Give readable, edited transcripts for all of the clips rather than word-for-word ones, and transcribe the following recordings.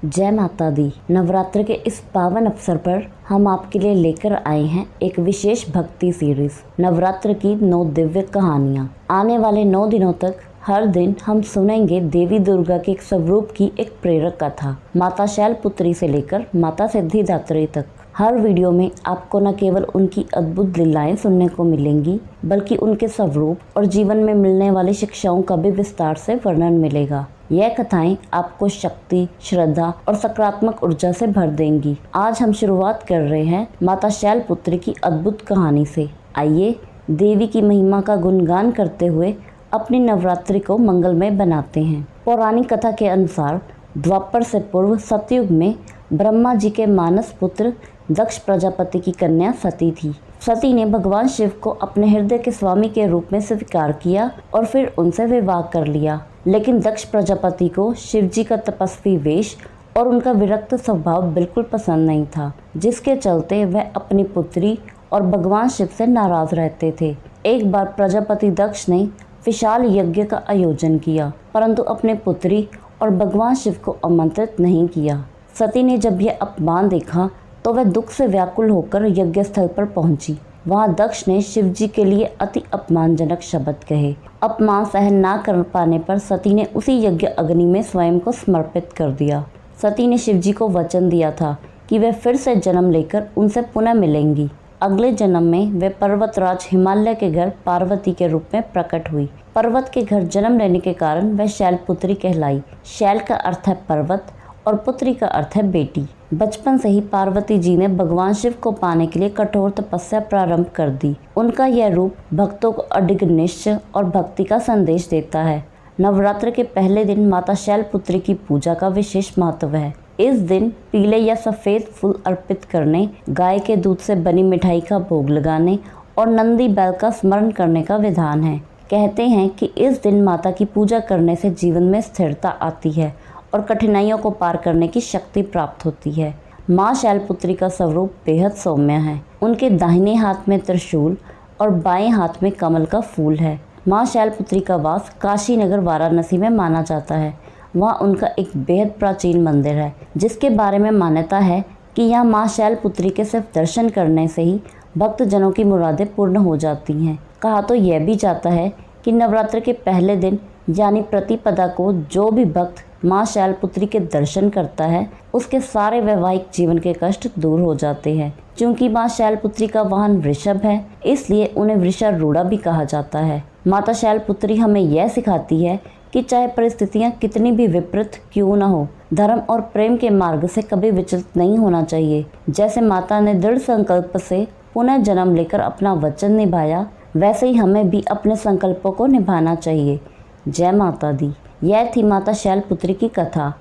जय माता दी। नवरात्र के इस पावन अवसर पर हम आपके लिए लेकर आए हैं एक विशेष भक्ति सीरीज, नवरात्र की 9 दिव्य कहानियाँ। आने वाले 9 दिनों तक हर दिन हम सुनेंगे देवी दुर्गा के एक स्वरूप की एक प्रेरक कथा, माता शैलपुत्री से लेकर माता सिद्धिदात्री तक। हर वीडियो में आपको न केवल उनकी अद्भुत लीलाएं सुनने को मिलेंगी, बल्कि उनके स्वरूप और जीवन में मिलने वाली शिक्षाओं का भी विस्तार से वर्णन मिलेगा। यह कथाएं आपको शक्ति, श्रद्धा और सकारात्मक ऊर्जा से भर देंगी। आज हम शुरुआत कर रहे हैं माता शैलपुत्री की अद्भुत कहानी से। आइए देवी की महिमा का गुणगान करते हुए अपनी नवरात्रि को मंगलमय बनाते हैं। पौराणिक कथा के अनुसार द्वापर से पूर्व सतयुग में ब्रह्मा जी के मानस पुत्र दक्ष प्रजापति की कन्या सती थी। सती ने भगवान शिव को अपने हृदय के स्वामी के रूप में स्वीकार किया और फिर उनसे विवाह कर लिया। लेकिन दक्ष प्रजापति को शिव जी का तपस्वी वेश और उनका विरक्त स्वभाव बिल्कुल पसंद नहीं था, जिसके चलते वह अपनी पुत्री और भगवान शिव से नाराज रहते थे। एक बार प्रजापति दक्ष ने विशाल यज्ञ का आयोजन किया, परंतु अपने पुत्री और भगवान शिव को आमंत्रित नहीं किया। सती ने जब यह अपमान देखा तो वह दुख से व्याकुल होकर यज्ञ स्थल पर पहुंची। वहां दक्ष ने शिव जी के लिए अति अपमानजनक शब्द कहे। अपमान सहन ना कर पाने पर सती ने उसी यज्ञ अग्नि में स्वयं को समर्पित कर दिया। सती ने शिव जी को वचन दिया था कि वह फिर से जन्म लेकर उनसे पुनः मिलेंगी। अगले जन्म में वे पर्वतराज हिमालय के घर पार्वती के रूप में प्रकट हुई। पर्वत के घर जन्म लेने के कारण वह शैलपुत्री कहलाई। शैल का अर्थ है पर्वत और पुत्री का अर्थ है बेटी। बचपन से ही पार्वती जी ने भगवान शिव को पाने के लिए कठोर तपस्या प्रारंभ कर दी। उनका यह रूप भक्तों को अडिग निश्चय और भक्ति का संदेश देता है। नवरात्र के पहले दिन माता शैलपुत्री की पूजा का विशेष महत्व है। इस दिन पीले या सफ़ेद फूल अर्पित करने, गाय के दूध से बनी मिठाई का भोग लगाने और नंदी बैल का स्मरण करने का विधान है। कहते हैं कि इस दिन माता की पूजा करने से जीवन में स्थिरता आती है और कठिनाइयों को पार करने की शक्ति प्राप्त होती है। माँ शैलपुत्री का स्वरूप बेहद सौम्य है। उनके दाहिने हाथ में त्रिशूल और बाएं हाथ में कमल का फूल है। माँ शैलपुत्री का वास काशी नगर वाराणसी में माना जाता है। वहाँ उनका एक बेहद प्राचीन मंदिर है, जिसके बारे में मान्यता है कि यहाँ माँ शैलपुत्री के सिर्फ दर्शन करने से ही भक्तजनों की मुरादें पूर्ण हो जाती हैं। कहा तो यह भी जाता है कि नवरात्र के पहले दिन यानी प्रतिपदा को जो भी भक्त माँ शैलपुत्री के दर्शन करता है, उसके सारे वैवाहिक जीवन के कष्ट दूर हो जाते हैं। क्योंकि माँ शैलपुत्री का वाहन वृषभ है, इसलिए उन्हें वृषारूढ़ा भी कहा जाता है। माता शैलपुत्री हमें यह सिखाती है कि चाहे परिस्थितियाँ कितनी भी विपरीत क्यों न हो, धर्म और प्रेम के मार्ग से कभी विचलित नहीं होना चाहिए। जैसे माता ने दृढ़ संकल्प से पुनः जन्म लेकर अपना वचन निभाया, वैसे ही हमें भी अपने संकल्पों को निभाना चाहिए। जय माता दी। यह थी माता शैलपुत्री की कथा।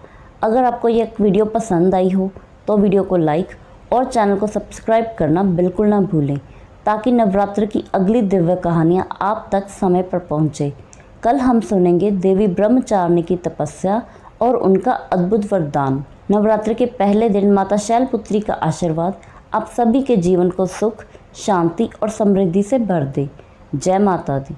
अगर आपको यह वीडियो पसंद आई हो तो वीडियो को लाइक और चैनल को सब्सक्राइब करना बिल्कुल ना भूलें, ताकि नवरात्र की अगली दिव्य कहानियाँ आप तक समय पर पहुँचे। कल हम सुनेंगे देवी ब्रह्मचारिणी की तपस्या और उनका अद्भुत वरदान। नवरात्र के पहले दिन माता शैलपुत्री का आशीर्वाद आप सभी के जीवन को सुख, शांति और समृद्धि से भर दे। जय माता दी।